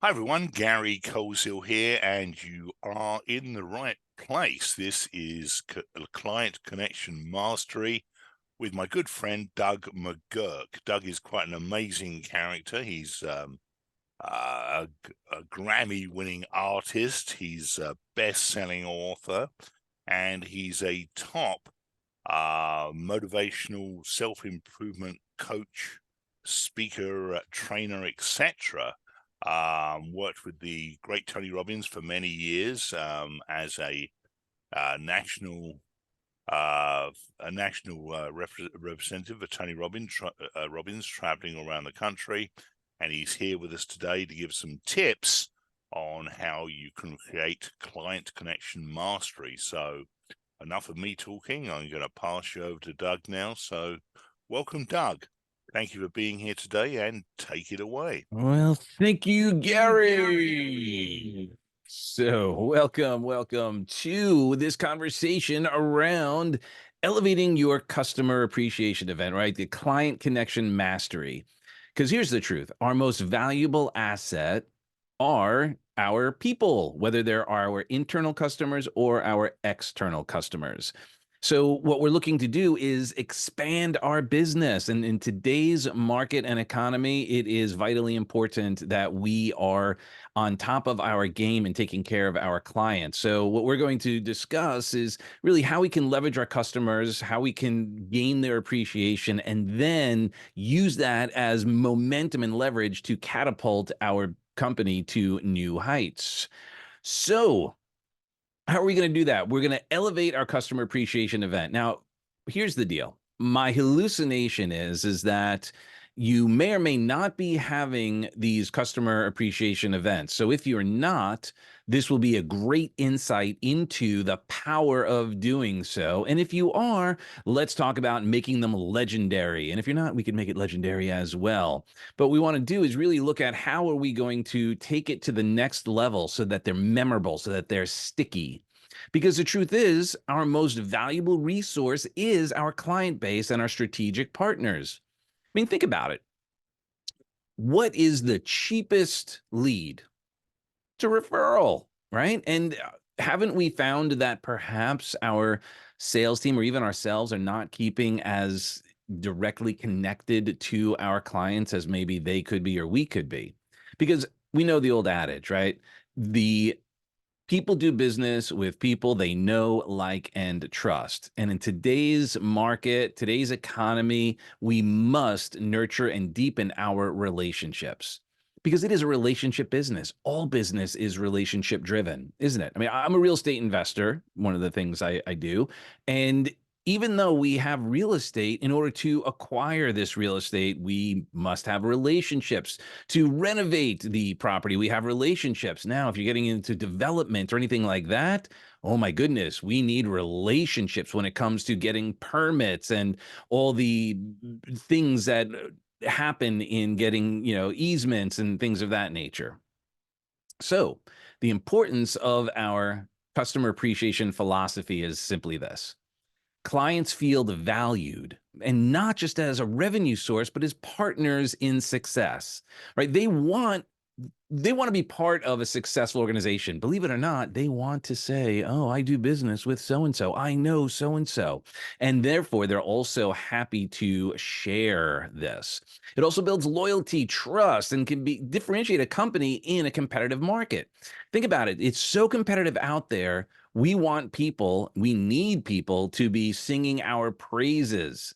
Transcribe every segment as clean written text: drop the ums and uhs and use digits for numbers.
Hi everyone, Gary Coleshill here, and you are in the right place. This is Client Connection Mastery with my good friend Dug McGuirk. Doug is quite an amazing character. He's a Grammy-winning artist. He's a best-selling author, and he's a top motivational self-improvement coach, speaker, trainer, etc. Worked with the great Tony Robbins for many years as national representative of Tony Robbins, traveling around the country, and he's here with us today to give some tips on how you can create client connection mastery. So enough of me talking. I'm going to pass you over to Doug now. So welcome, Doug. Thank you for being here today, and take it away. Well, thank you, Gary. So, welcome to this conversation around elevating your customer appreciation event, right? The client connection mastery. Because here's the truth, our most valuable asset are our people, whether they're our internal customers or our external customers. So what we're looking to do is expand our business. And in today's market and economy, it is vitally important that we are on top of our game and taking care of our clients. So what we're going to discuss is really how we can leverage our customers, how we can gain their appreciation, and then use that as momentum and leverage to catapult our company to new heights. So how are we going to do that? We're going to elevate our customer appreciation event. Now, here's the deal. My hallucination is that you may or may not be having these customer appreciation events. So if you're not, this will be a great insight into the power of doing so. And if you are, let's talk about making them legendary. And if you're not, we can make it legendary as well. But what we want to do is really look at how are we going to take it to the next level so that they're memorable, so that they're sticky. Because the truth is, our most valuable resource is our client base and our strategic partners. I mean, think about it. What is the cheapest lead? It's a referral, right? And haven't we found that perhaps our sales team or even ourselves are not keeping as directly connected to our clients as maybe they could be or we could be? Because we know the old adage, right? The people do business with people they know, like, and trust. And in today's market, today's economy, we must nurture and deepen our relationships because it is a relationship business. All business is relationship driven, isn't it? I mean, I'm a real estate investor, one of the things I do. And even though we have real estate, in order to acquire this real estate, we must have relationships. To renovate the property, we have relationships. Now, if you're getting into development or anything like that, oh my goodness, we need relationships when it comes to getting permits and all the things that happen in getting, easements and things of that nature. So, the importance of our customer appreciation philosophy is simply this. Clients feel valued, and not just as a revenue source, but as partners in success, right? They want to be part of a successful organization. Believe it or not, they want to say, "Oh, I do business with so and so. I know so and so." And therefore, they're also happy to share this. It also builds loyalty, trust, and can differentiate a company in a competitive market. Think about it. It's so competitive out there. We need people to be singing our praises.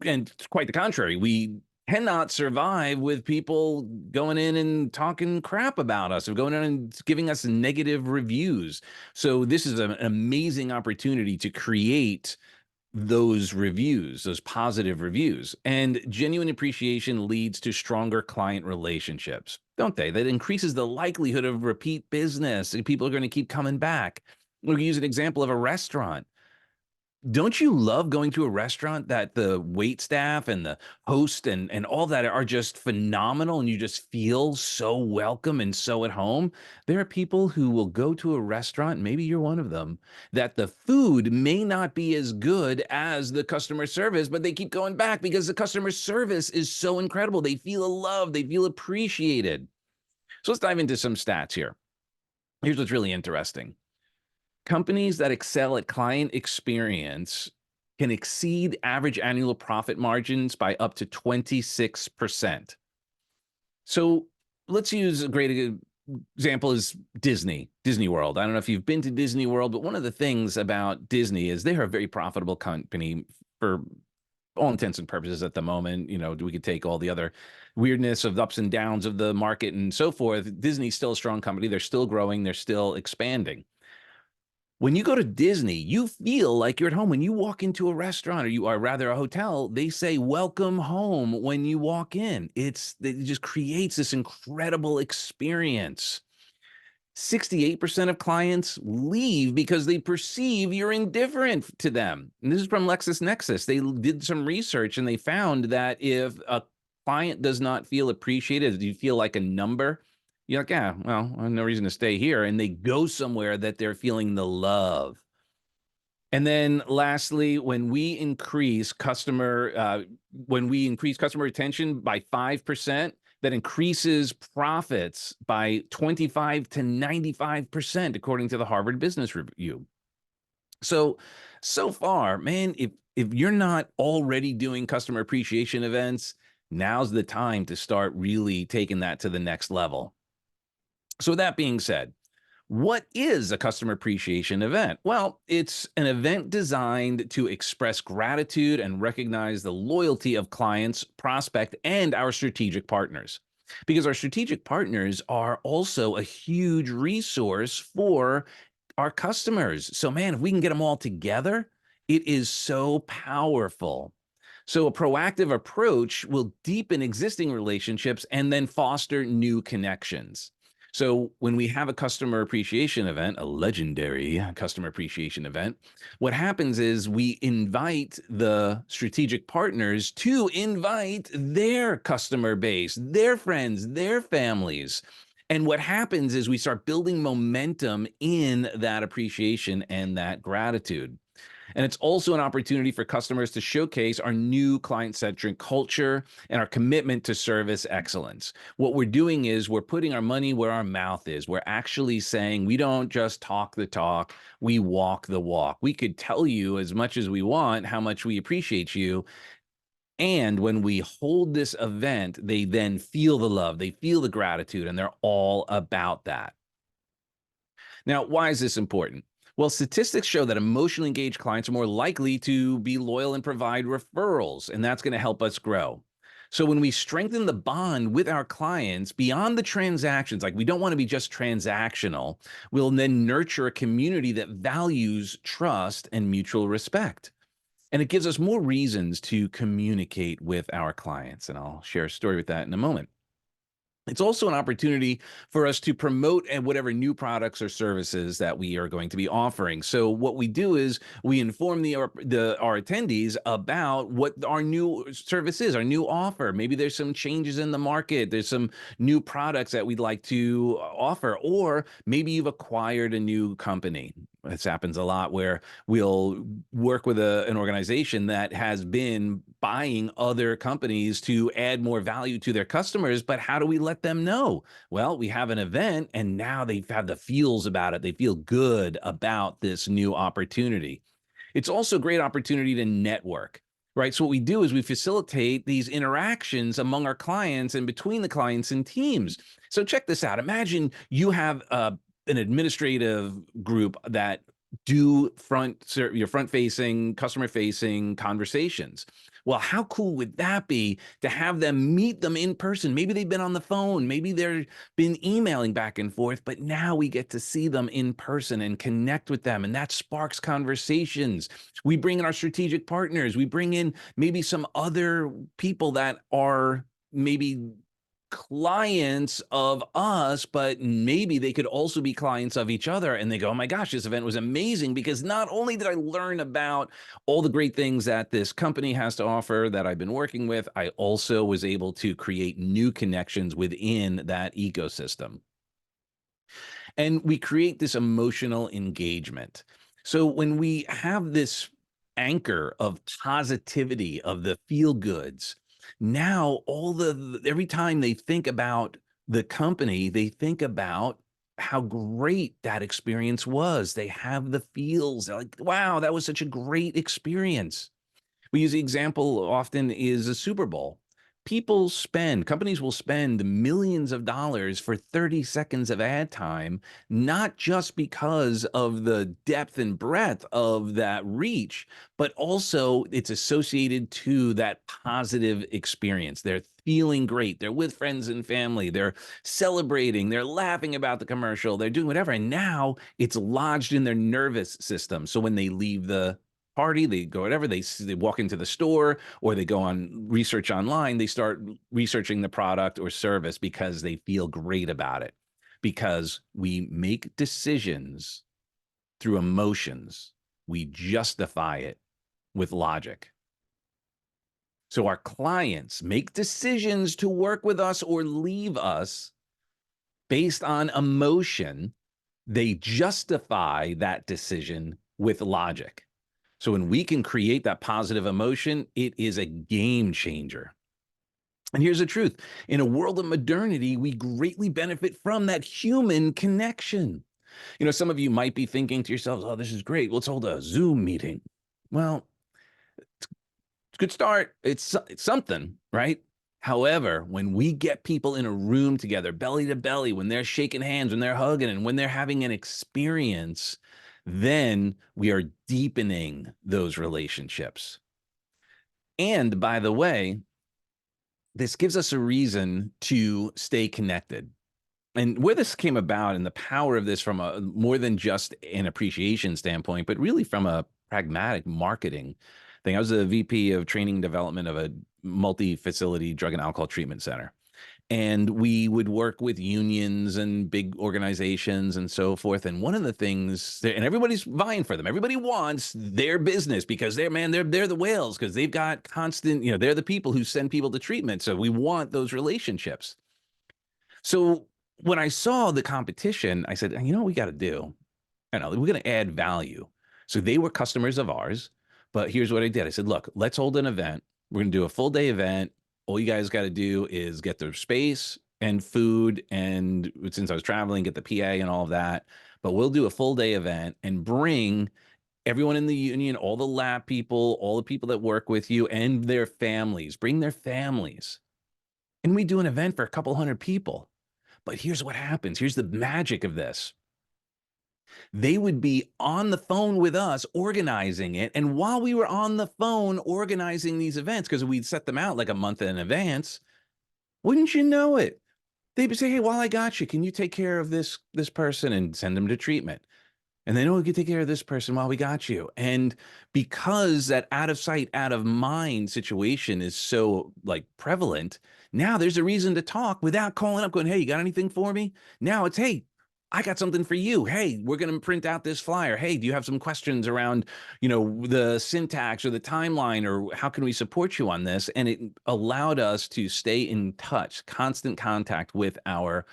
And quite the contrary, we cannot survive with people going in and talking crap about us or going in and giving us negative reviews. So this is an amazing opportunity to create those reviews, those positive reviews. And genuine appreciation leads to stronger client relationships, don't they? That increases the likelihood of repeat business. People are going to keep coming back. We'll use an example of a restaurant. Don't you love going to a restaurant that the wait staff and the host and all that are just phenomenal and you just feel so welcome and so at home? There are people who will go to a restaurant, maybe you're one of them, that the food may not be as good as the customer service, but they keep going back because the customer service is so incredible. They feel loved, they feel appreciated. So let's dive into some stats here. Here's what's really interesting. Companies that excel at client experience can exceed average annual profit margins by up to 26%. So let's use a great example is Disney World. I don't know if you've been to Disney World, but one of the things about Disney is they're a very profitable company for all intents and purposes at the moment. We could take all the other weirdness of ups and downs of the market and so forth. Disney's still a strong company. They're still growing. They're still expanding. When you go to Disney, you feel like you're at home. When you walk into a restaurant, or you are rather a hotel, they say welcome home when you walk in. It just creates this incredible experience. 68% of clients leave because they perceive you're indifferent to them. And this is from LexisNexis. They did some research and they found that if a client does not feel appreciated, you feel like a number, you're like, yeah, well, I have no reason to stay here. And they go somewhere that they're feeling the love. And then lastly, when we increase customer retention by 5%, that increases profits by 25 to 95%, according to the Harvard Business Review. So far, man, if you're not already doing customer appreciation events, now's the time to start really taking that to the next level. So with that being said, what is a customer appreciation event? Well, it's an event designed to express gratitude and recognize the loyalty of clients, prospect, and our strategic partners. Because our strategic partners are also a huge resource for our customers. So, man, if we can get them all together, it is so powerful. So, a proactive approach will deepen existing relationships and then foster new connections. So when we have a customer appreciation event, a legendary customer appreciation event, what happens is we invite the strategic partners to invite their customer base, their friends, their families. And what happens is we start building momentum in that appreciation and that gratitude. And it's also an opportunity for customers to showcase our new client-centric culture and our commitment to service excellence. What we're doing is we're putting our money where our mouth is. We're actually saying we don't just talk the talk, we walk the walk. We could tell you as much as we want how much we appreciate you. And when we hold this event, they then feel the love, they feel the gratitude, and they're all about that. Now, why is this important? Well, statistics show that emotionally engaged clients are more likely to be loyal and provide referrals, and that's going to help us grow. So when we strengthen the bond with our clients beyond the transactions, like we don't want to be just transactional, we'll then nurture a community that values trust and mutual respect. And it gives us more reasons to communicate with our clients. And I'll share a story with that in a moment. It's also an opportunity for us to promote whatever new products or services that we are going to be offering. So what we do is we inform our attendees about what our new service is, our new offer. Maybe there's some changes in the market. There's some new products that we'd like to offer, or maybe you've acquired a new company. This happens a lot where we'll work with an organization that has been buying other companies to add more value to their customers. But how do we let them know? Well, we have an event and now they've had the feels about it. They feel good about this new opportunity. It's also a great opportunity to network, right? So what we do is we facilitate these interactions among our clients and between the clients and teams. So check this out. Imagine you have an administrative group that do your front-facing, customer-facing conversations. Well, how cool would that be to have them meet them in person? Maybe they've been on the phone, maybe they've been emailing back and forth, but now we get to see them in person and connect with them, and that sparks conversations. We bring in our strategic partners. We bring in maybe some other people that are maybe clients of us, but maybe they could also be clients of each other. And they go, oh my gosh, this event was amazing because not only did I learn about all the great things that this company has to offer that I've been working with, I also was able to create new connections within that ecosystem. And we create this emotional engagement. So when we have this anchor of positivity, of the feel goods, now every time they think about the company, they think about how great that experience was. They have the feels. They're like, wow, that was such a great experience. We use the example often is a Super Bowl. Companies will spend millions of dollars for 30 seconds of ad time, not just because of the depth and breadth of that reach, but also it's associated to that positive experience. They're feeling great. They're with friends and family. They're celebrating. They're laughing about the commercial. They're doing whatever. And now it's lodged in their nervous system. So when they leave the party, they go whatever, they walk into the store or they go on research online, they start researching the product or service because they feel great about it. Because we make decisions through emotions, we justify it with logic. So our clients make decisions to work with us or leave us based on emotion. They justify that decision with logic. So when we can create that positive emotion, it is a game changer. And here's the truth. In a world of modernity, we greatly benefit from that human connection. Some of you might be thinking to yourselves, oh, this is great. Let's hold a Zoom meeting. Well, it's a good start. It's something, right? However, when we get people in a room together, belly to belly, when they're shaking hands, when they're hugging, and when they're having an experience, then we are deepening those relationships. And by the way, this gives us a reason to stay connected. And where this came about and the power of this from a more than just an appreciation standpoint, but really from a pragmatic marketing thing. I was the VP of training and development of a multi-facility drug and alcohol treatment center. And we would work with unions and big organizations and so forth. And one of the things, and everybody's vying for them. Everybody wants their business because they're the whales because they've got constant, they're the people who send people to treatment. So we want those relationships. So when I saw the competition, I said, you know what we got to do? We're going to add value. So they were customers of ours. But here's what I did. I said, look, let's hold an event. We're going to do a full day event. All you guys got to do is get their space and food. And since I was traveling, get the PA and all of that. But we'll do a full day event and bring everyone in the union, all the lab people, all the people that work with you and their families. Bring their families. And we do an event for a couple hundred people. But here's what happens. Here's the magic of this. They would be on the phone with us organizing it. And while we were on the phone organizing these events, because we'd set them out like a month in advance, wouldn't you know it? They'd say, hey, while I got you, can you take care of this person and send them to treatment? And they know we can take care of this person while we got you. And because that out of sight, out of mind situation is so prevalent, now there's a reason to talk without calling up going, hey, you got anything for me? Now it's, hey, I got something for you. Hey, we're going to print out this flyer. Hey, do you have some questions around, the syntax or the timeline, or how can we support you on this? And it allowed us to stay in touch, constant contact with our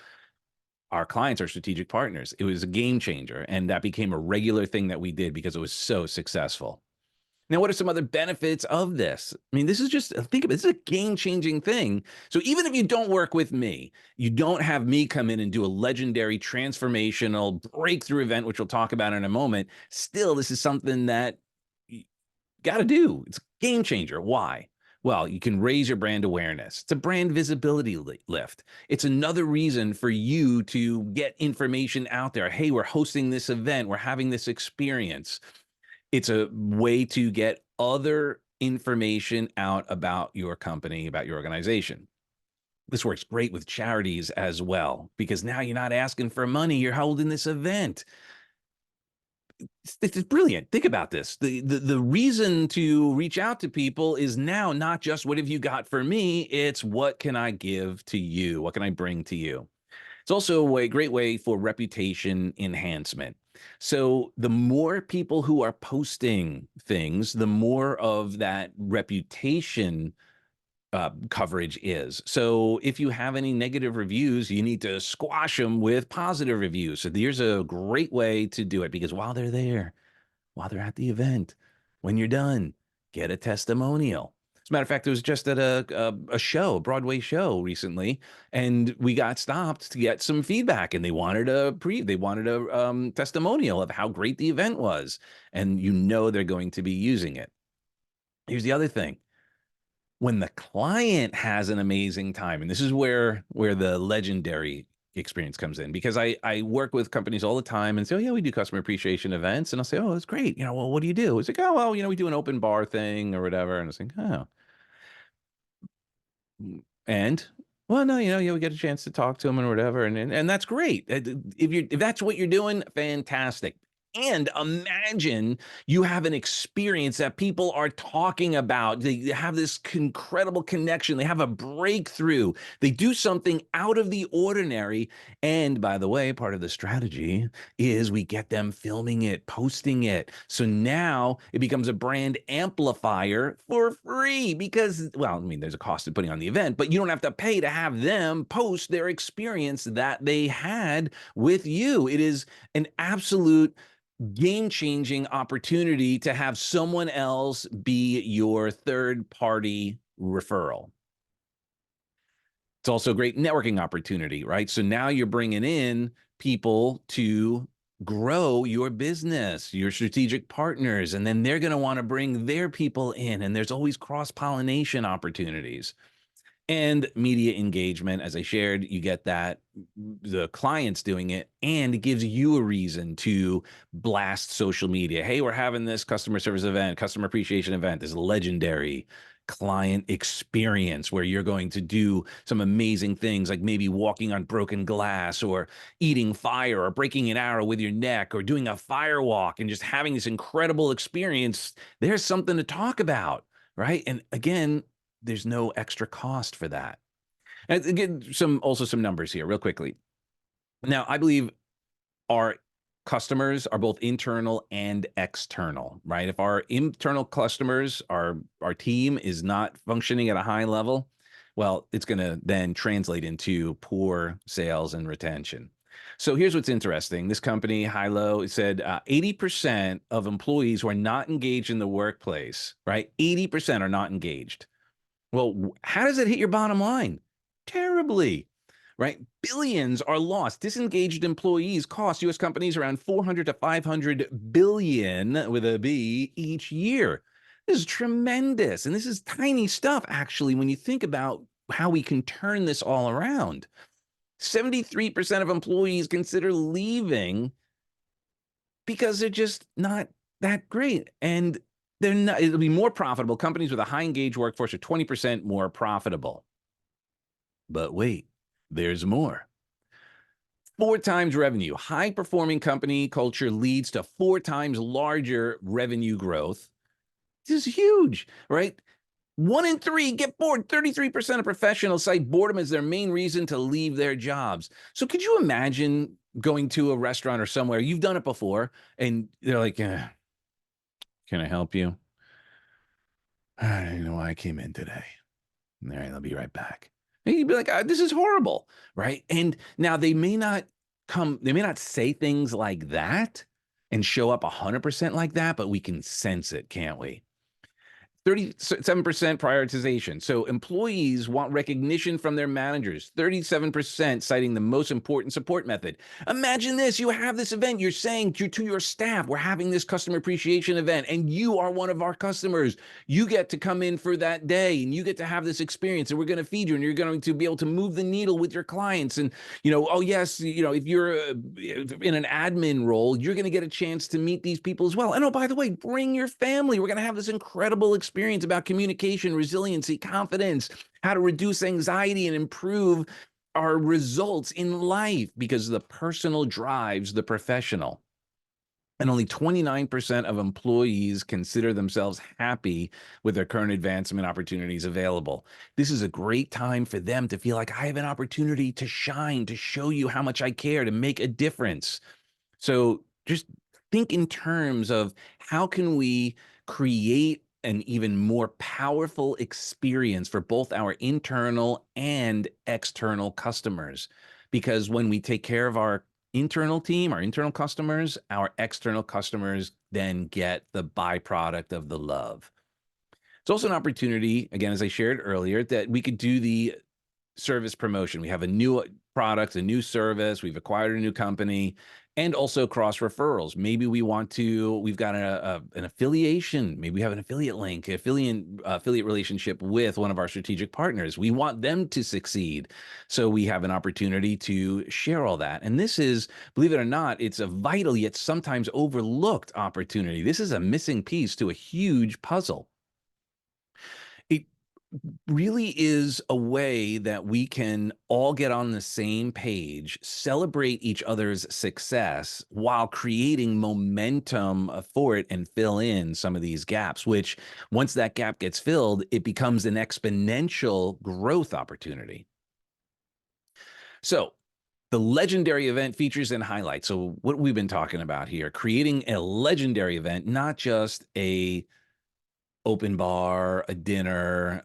clients, our strategic partners. It was a game changer. And that became a regular thing that we did because it was so successful. Now, what are some other benefits of this? I mean, this is just, think of it, this is a game-changing thing. So even if you don't work with me, you don't have me come in and do a legendary transformational breakthrough event, which we'll talk about in a moment, still, this is something that you got to do. It's a game changer. Why? Well, you can raise your brand awareness. It's a brand visibility lift. It's another reason for you to get information out there. Hey, we're hosting this event. We're having this experience. It's a way to get other information out about your company, about your organization. This works great with charities as well, because now you're not asking for money. You're holding this event. It's brilliant. Think about this. The reason to reach out to people is now not just what have you got for me? It's what can I give to you? What can I bring to you? It's also a great way for reputation enhancement. So the more people who are posting things, the more of that reputation coverage is. So if you have any negative reviews, you need to squash them with positive reviews. So here's a great way to do it, because while they're there, while they're at the event, when you're done, get a testimonial. As a matter of fact, it was just at a show, a Broadway show recently, and we got stopped to get some feedback, and they wanted a testimonial of how great the event was, and they're going to be using it. Here's the other thing. When the client has an amazing time, and this is where the legendary experience comes in, because I work with companies all the time and say, oh yeah, we do customer appreciation events, and I'll say, oh, that's great. Well, what do you do? It's like, oh, well, we do an open bar thing or whatever. And I was like, oh, and well, no, we get a chance to talk to them and whatever, and that's great. If that's what you're doing, fantastic. And imagine you have an experience that people are talking about. They have this incredible connection. They have a breakthrough. They do something out of the ordinary. And by the way, part of the strategy is we get them filming it, posting it. So now it becomes a brand amplifier for free because, well, I mean, there's a cost of putting on the event, but you don't have to pay to have them post their experience that they had with you. It is an absolute game-changing opportunity to have someone else be your third-party referral. It's also a great networking opportunity, right? So now you're bringing in people to grow your business, your strategic partners, and then they're going to want to bring their people in, and there's always cross-pollination opportunities. And media engagement, as I shared, you get that the client's doing it, and it gives you a reason to blast social media. Hey, we're having this customer service event, customer appreciation event, this legendary client experience where you're going to do some amazing things, like maybe walking on broken glass or eating fire or breaking an arrow with your neck or doing a fire walk and just having this incredible experience. There's something to talk about, right? And again, there's no extra cost for that. And again, some numbers here real quickly. Now, I believe our customers are both internal and external, right? If our internal customers, our team is not functioning at a high level, well, it's going to then translate into poor sales and retention. So here's what's interesting. This company, Hilo, said 80% of employees who are not engaged in the workplace, right? 80% are not engaged. Well, how does it hit your bottom line? Terribly, right? Billions are lost. Disengaged employees cost U.S. companies around 400 to 500 billion with a B each year. This is tremendous. And this is tiny stuff, actually, when you think about how we can turn this all around. 73% of employees consider leaving because they're just not that great. And they're not, it'll be more profitable. Companies with a high engaged workforce are 20% more profitable. But wait, there's more. 4 times revenue. High performing company culture leads to 4 times larger revenue growth. This is huge, right? 1 in 3 get bored. 33% of professionals cite boredom as their main reason to leave their jobs. So could you imagine going to a restaurant or somewhere? You've done it before, and they're like, can I help you? I don't know why I came in today. All right, I'll be right back. And you'd be like, this is horrible, right? And now they may not say things like that and show up 100% like that, but we can sense it, can't we? 37% prioritization. So employees want recognition from their managers. 37% citing the most important support method. Imagine this. You have this event. You're saying to your staff, we're having this customer appreciation event, and you are one of our customers. You get to come in for that day, and you get to have this experience, and we're going to feed you, and you're going to be able to move the needle with your clients. And, oh, yes, if you're in an admin role, you're going to get a chance to meet these people as well. And, oh, by the way, bring your family. We're going to have this incredible experience about communication, resiliency, confidence, how to reduce anxiety and improve our results in life, because the personal drives the professional. And only 29% of employees consider themselves happy with their current advancement opportunities available. This is a great time for them to feel like I have an opportunity to shine, to show you how much I care, to make a difference. So just think in terms of how can we create an even more powerful experience for both our internal and external customers. Because when we take care of our internal team, our internal customers, our external customers then get the byproduct of the love. It's also an opportunity, again, as I shared earlier, that we could do the service promotion. We have a new product, a new service, we've acquired a new company, and also cross referrals. Maybe we've got an affiliation, maybe we have an affiliate link, affiliate relationship with one of our strategic partners. We want them to succeed. So we have an opportunity to share all that. And this is, believe it or not, it's a vital yet sometimes overlooked opportunity. This is a missing piece to a huge puzzle. It really is a way that we can all get on the same page, celebrate each other's success while creating momentum for it and fill in some of these gaps, which once that gap gets filled, it becomes an exponential growth opportunity. So the legendary event features and highlights. So what we've been talking about here, creating a legendary event, not just a open bar, a dinner,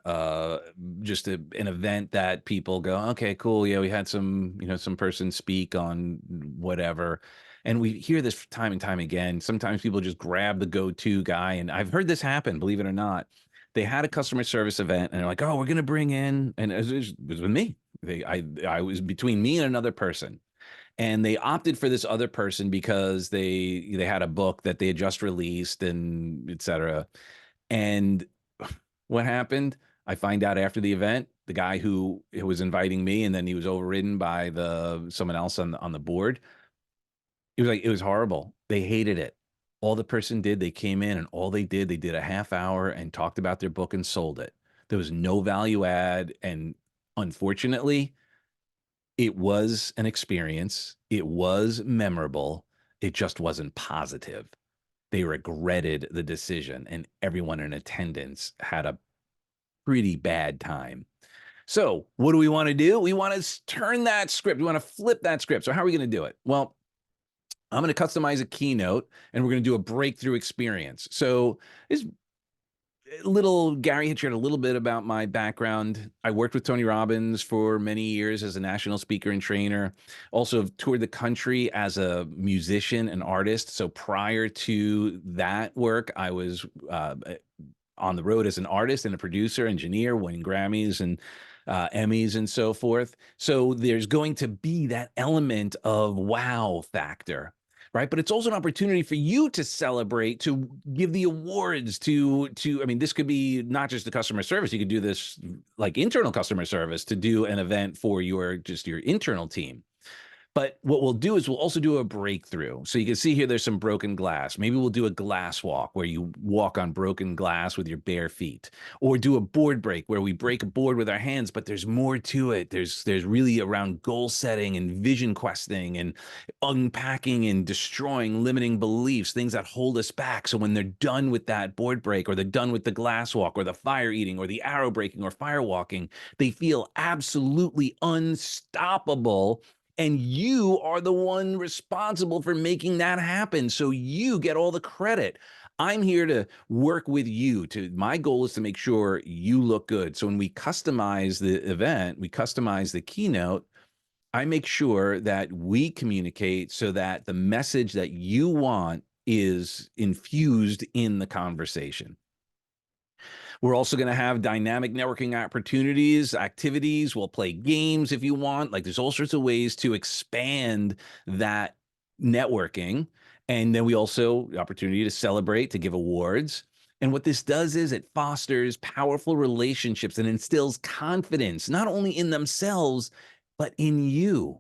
just an event that people go, okay, cool. Yeah, we had some person speak on whatever. And we hear this time and time again. Sometimes people just grab the go-to guy. And I've heard this happen, believe it or not. They had a customer service event and they're like, oh, we're going to bring in, and it was with me. I was between me and another person. And they opted for this other person because they had a book that they had just released and et cetera. And what happened? I find out after the event, the guy who was inviting me, and then he was overridden by someone else on the board. It was horrible. They hated it. All the person did, they came in and all they did a half hour and talked about their book and sold it. There was no value add. And unfortunately, it was an experience. It was memorable. It just wasn't positive. They regretted the decision, and everyone in attendance had a pretty bad time. So what do we want to do? We want to turn that script. We want to flip that script. So how are we going to do it? Well, I'm going to customize a keynote, and we're going to do a breakthrough experience. So this Gary had shared a little bit about my background. I worked with Tony Robbins for many years as a national speaker and trainer. Also toured the country as a musician and artist. So prior to that work, I was on the road as an artist and a producer, engineer, winning Grammys and Emmys and so forth. So there's going to be that element of wow factor. Right. But it's also an opportunity for you to celebrate, to give the awards I mean, this could be not just the customer service. You could do this like internal customer service to do an event for your internal team. But what we'll do is we'll also do a breakthrough. So you can see here, there's some broken glass. Maybe we'll do a glass walk where you walk on broken glass with your bare feet, or do a board break where we break a board with our hands, but there's more to it. There's really around goal setting and vision questing and unpacking and destroying limiting beliefs, things that hold us back. So when they're done with that board break, or they're done with the glass walk or the fire eating or the arrow breaking or fire walking, they feel absolutely unstoppable. And you are the one responsible for making that happen. So you get all the credit. I'm here to work with you. My goal is to make sure you look good. So when we customize the event, we customize the keynote, I make sure that we communicate so that the message that you want is infused in the conversation. We're also going to have dynamic networking opportunities, activities. We'll play games if you want. Like, there's all sorts of ways to expand that networking. And then we also the opportunity to celebrate, to give awards. And what this does is it fosters powerful relationships and instills confidence, not only in themselves, but in you.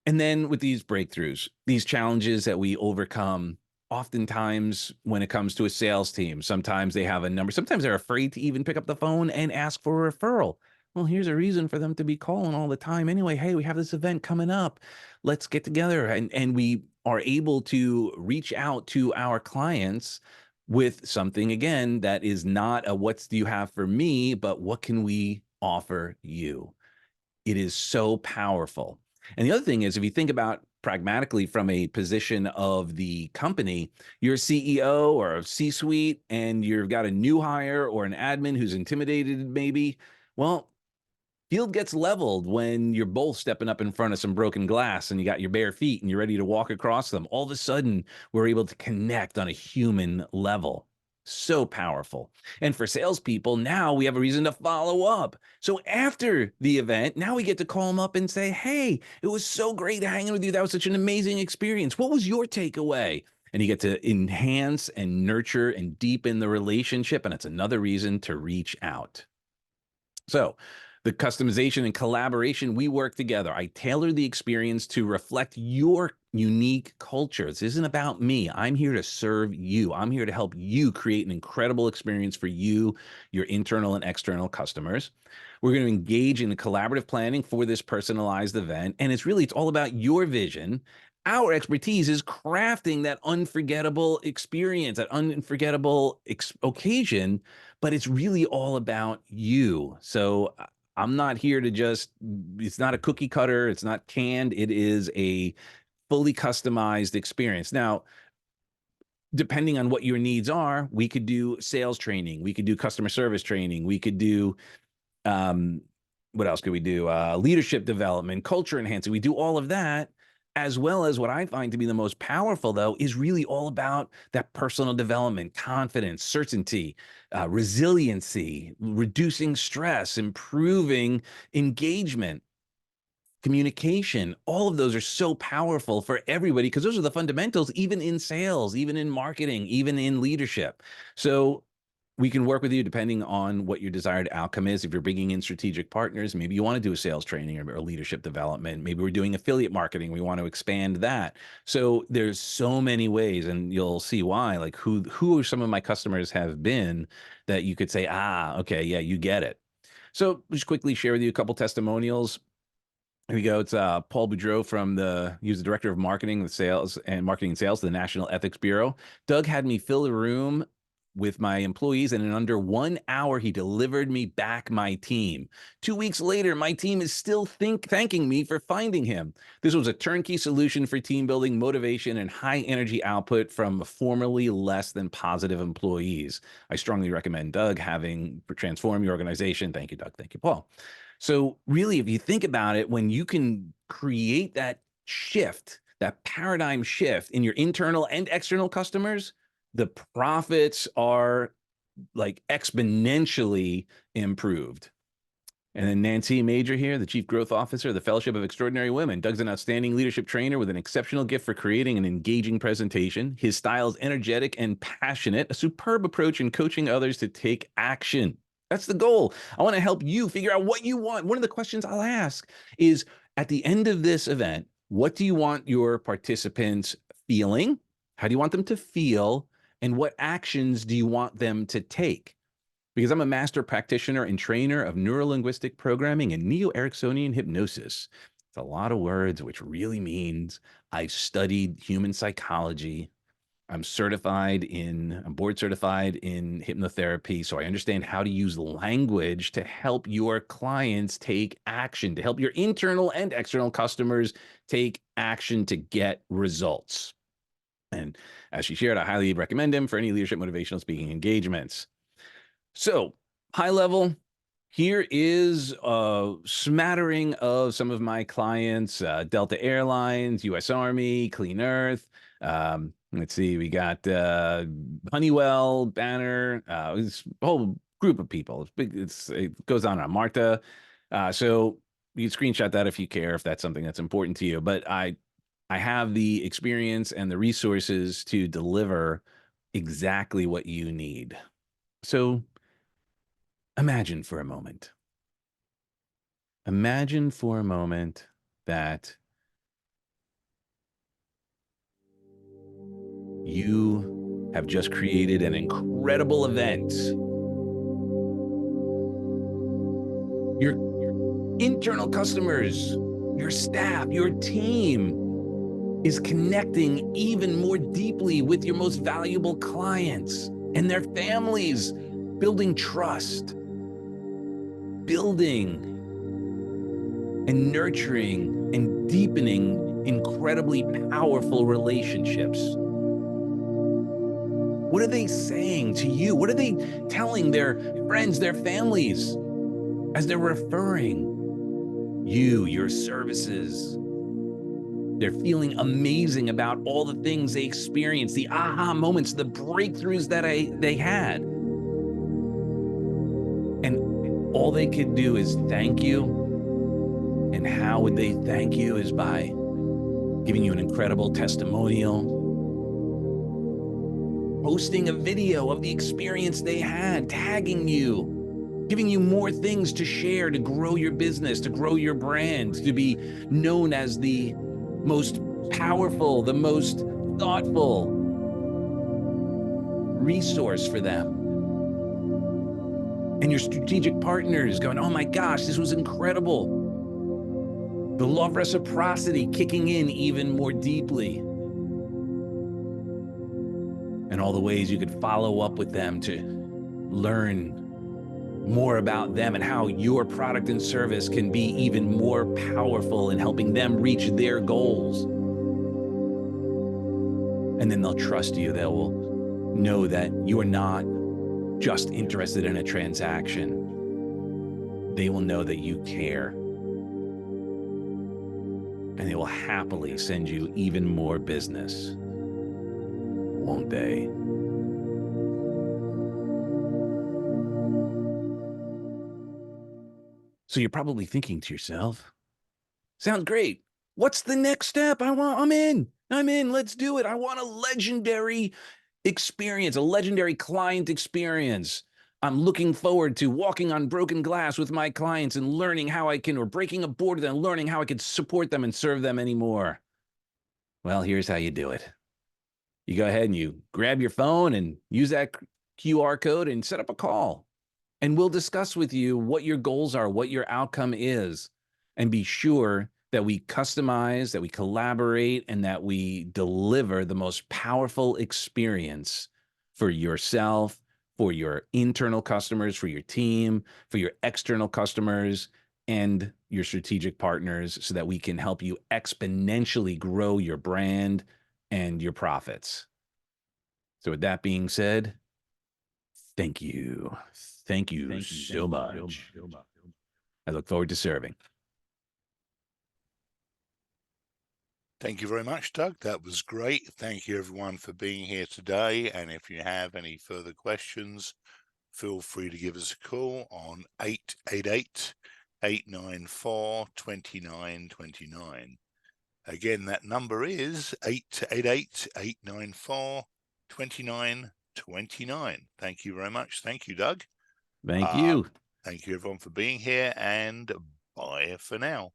And then with these breakthroughs, these challenges that we overcome, oftentimes when it comes to a sales team, sometimes they have a number, sometimes they're afraid to even pick up the phone and ask for a referral. Well, here's a reason for them to be calling all the time anyway. Hey, we have this event coming up. Let's get together. And we are able to reach out to our clients with something, again, that is not a what do you have for me, but what can we offer you? It is so powerful. And the other thing is, if you think about pragmatically from a position of the company, you're a CEO or a C-suite and you've got a new hire or an admin who's intimidated maybe. Well, field gets leveled when you're both stepping up in front of some broken glass and you got your bare feet and you're ready to walk across them. All of a sudden, we're able to connect on a human level. So powerful. And for salespeople, now we have a reason to follow up. So after the event, now we get to call them up and say, hey, it was so great hanging with you. That was such an amazing experience. What was your takeaway? And you get to enhance and nurture and deepen the relationship. And it's another reason to reach out. So the customization and collaboration, we work together. I tailor the experience to reflect your unique culture. This isn't about me. I'm here to serve you. I'm here to help you create an incredible experience for you, your internal and external customers. We're going to engage in collaborative planning for this personalized event. And it's all about your vision. Our expertise is crafting that unforgettable experience, that unforgettable occasion, but it's really all about you. So I'm not here to it's not a cookie cutter, it's not canned, it is a fully customized experience. Now, depending on what your needs are, we could do sales training, we could do customer service training, we could do what else could we do? Leadership development, culture enhancing. We do all of that, as well as what I find to be the most powerful, though, is really all about that personal development, confidence, certainty, resiliency, reducing stress, improving engagement, communication. All of those are so powerful for everybody because those are the fundamentals, even in sales, even in marketing, even in leadership. So we can work with you depending on what your desired outcome is. If you're bringing in strategic partners, maybe you want to do a sales training or leadership development. Maybe we're doing affiliate marketing. We want to expand that. So there's so many ways, and you'll see why. Like who some of my customers have been that you could say, okay, yeah, you get it. So just quickly share with you a couple testimonials. Here we go. It's Paul Boudreau he was the director of marketing and sales of the National Ethics Bureau. Doug had me fill the room with my employees, and in under 1 hour, he delivered me back my team. 2 weeks later, my team is still thanking me for finding him. This was a turnkey solution for team building, motivation, and high energy output from formerly less than positive employees. I strongly recommend Doug transform your organization. Thank you, Doug. Thank you, Paul. So really, if you think about it, when you can create that shift, that paradigm shift in your internal and external customers, the profits are like exponentially improved. And then Nancy Major here, the Chief Growth Officer of the Fellowship of Extraordinary Women. Doug's an outstanding leadership trainer with an exceptional gift for creating an engaging presentation. His style is energetic and passionate, a superb approach in coaching others to take action. That's the goal. I want to help you figure out what you want. One of the questions I'll ask is, at the end of this event, what do you want your participants feeling? How do you want them to feel? And what actions do you want them to take? Because I'm a master practitioner and trainer of neuro-linguistic programming and Neo Ericsonian hypnosis. It's a lot of words, which really means I've studied human psychology. I'm board certified in hypnotherapy, so I understand how to use language to help your clients take action, to help your internal and external customers take action to get results. And as she shared, I highly recommend him for any leadership motivational speaking engagements. So, high level, here is a smattering of some of my clients: Delta Airlines, U.S. Army, Clean Earth. Let's see, we got Honeywell, Banner, it's a whole group of people. It's big. It goes on. Marta. So you can screenshot that if you care, if that's something that's important to you. But I have the experience and the resources to deliver exactly what you need. So imagine for a moment. Imagine for a moment that you have just created an incredible event. Your internal customers, your staff, your team is connecting even more deeply with your most valuable clients and their families, building trust, building and nurturing and deepening incredibly powerful relationships. What are they saying to you? What are they telling their friends, their families, as they're referring you, your services? They're feeling amazing about all the things they experienced, the aha moments, the breakthroughs that they had. And all they could do is thank you. And how would they thank you is by giving you an incredible testimonial, posting a video of the experience they had, tagging you, giving you more things to share to grow your business, to grow your brand, to be known as the most powerful, the most thoughtful resource for them. And your strategic partners going, oh my gosh, this was incredible. The law of reciprocity kicking in even more deeply. And all the ways you could follow up with them to learn more about them and how your product and service can be even more powerful in helping them reach their goals. And then they'll trust you. They will know that you are not just interested in a transaction. They will know that you care. And they will happily send you even more business. Won't they? So you're probably thinking to yourself, sounds great. What's the next step? I'm in. Let's do it. I want a legendary experience, a legendary client experience. I'm looking forward to walking on broken glass with my clients and learning how I can, or breaking a board and learning how I can support them and serve them anymore. Well, here's how you do it. You go ahead and you grab your phone and use that QR code and set up a call. And we'll discuss with you what your goals are, what your outcome is, and be sure that we customize, that we collaborate, and that we deliver the most powerful experience for yourself, for your internal customers, for your team, for your external customers, and your strategic partners, so that we can help you exponentially grow your brand and your profits. So with that being said, thank you. Thank you so much. I look forward to serving. Thank you very much, Doug. That was great. Thank you, everyone, for being here today. And if you have any further questions, feel free to give us a call on 888-894-2929. Again, that number is 888-894-2929. Thank you very much. Thank you, Doug. Thank you. Thank you, everyone, for being here, and bye for now.